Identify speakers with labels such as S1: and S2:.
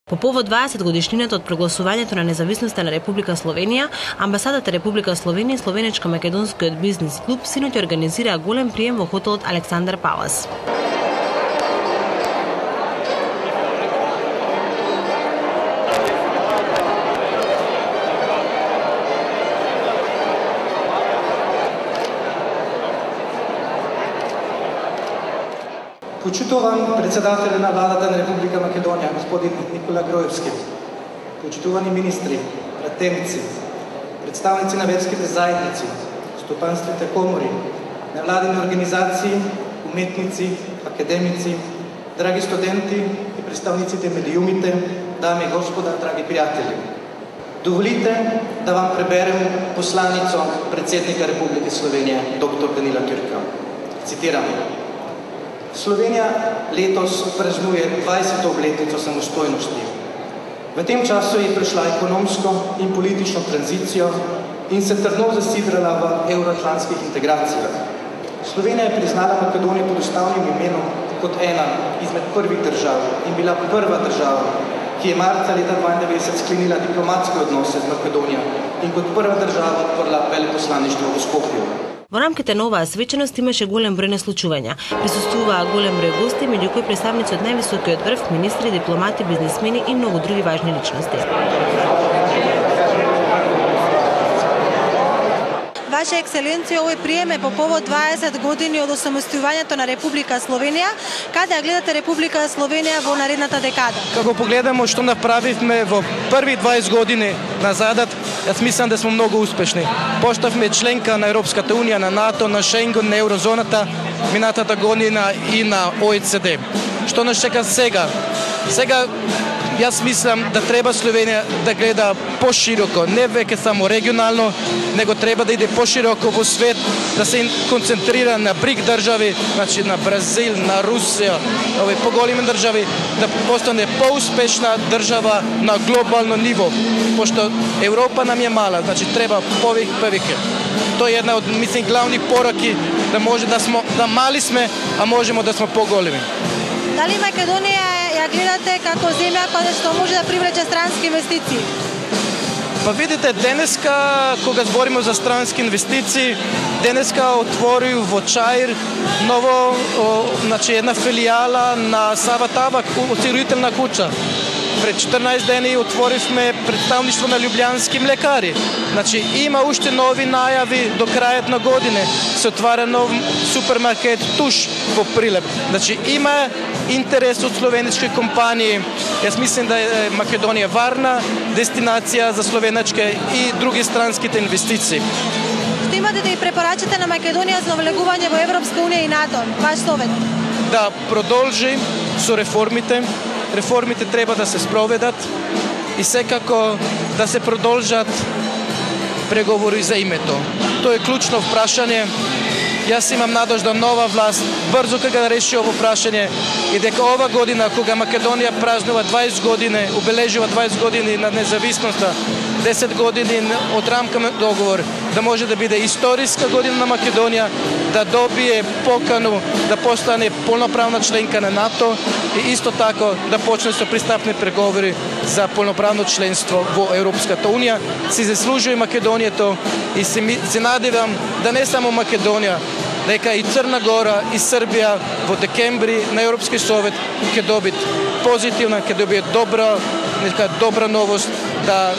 S1: По повод 20-годишнината од прогласувањето на независноста на Република Словенија, амбасадата Република Словенија и Словенечко-македонскиот бизнис клуб синоќ организираа голем прием во хотелот Александар Палас.
S2: Почитуван председател на владата на Република Македонија, господин Никола Гроевски, почитувани министри, пратеници, представници на верските заедници, стопанствите комори, невладини организации, уметници, академици, драги студенти и представниците медиумите, дами и господа, драги пријатели. Доволите да вам преберем посланица председника Република Словенија, доктор Данила Тюрка. Цитирам: Slovenija letos praznuje 20. obletnico samostojnosti. V tem času je prišla ekonomsko in politično tranzicijo in se trdno zasidrala v evroatlantskih integracijah. Slovenija je priznala Makedonijo pod ustavnim imenom kot ena izmed prvih držav in bila prva država, ki je marca leta 1992 sklenila diplomatske odnose z Makedonijo in kot prva država odprla veleposlaništvo v Skopju.
S1: Во рамките на оваа свеченост имаше голем број на случувања. Присуствуваа голем број гости, меѓу кои представници од највисокиот врв, министри, дипломати, бизнисмени и многу други важни личности.
S3: Ваша екселенција, овој прием е по повод 20 години од осамостојувањето на Република Словенија. Каде ја гледате Република Словенија во наредната декада?
S4: Како погледаме што направивме во први 20 години назадат, јас мислам да сме многу успешни. Поставме членка на Европската унија, на НАТО, на Шенген, на еврозоната, минатата година и на ОЕЦД. Што нас чека сега? Сега јас мислам да треба Словенија да гледа пошироко, не веќе само регионално, него треба да иде пошироко во свет, да се концентрира на БРИК држави, значи на Бразил, на Русија, овие поголеми држави, да постане поуспешна држава на глобално ниво, пошто Европа нам е мала, значи треба повеќе. Тоа е една од, мислам, главни пораки, да може да мали сме, а можеме да сме поголеми.
S3: Дали Македонија ја гледате како земја каде што може да привлече странски инвестиции?
S4: Па видите, денеска, кога збориме за странски инвестиции, денеска отвори во Чаир ново, значи една филијала на Сава Табак, осигурителна куќа. Пред 14 дени отворивме представништво на љубљански млекари. Значи има уште нови најави до крајот на година. Се отвара нов супермаркет Туш во Прилеп. Значи има интерес од словенечки компании. Јас мислам да е Македонија варна дестинација за словенечки и други странските инвестиции.
S3: Што имате да и препорачате на Македонија за влегување во Европска унија и НАТО? Ваш совет?
S4: Да продолжи со реформите. Реформите треба да се спроведат и секако да се продолжат преговори за името. Тоа е клучно прашање. Јас имам надежда нова власт брзо кога да реши ово прашање и дека ова година, кога Македонија празнува 20 години, обележува 20 години на независноста, 10 години од рамкаме договор, да може да биде историска година на Македонија, да добие покану да постане полноправна членка на НАТО и исто тако да почне со пристапни преговори за полноправно членство во Европската унија. Си заслужува Македонијата и се надевам да не само Македонија, дека и Црна Гора и Србија во декември на Европски совет ќе добит позитивна, ќе добие добра новост да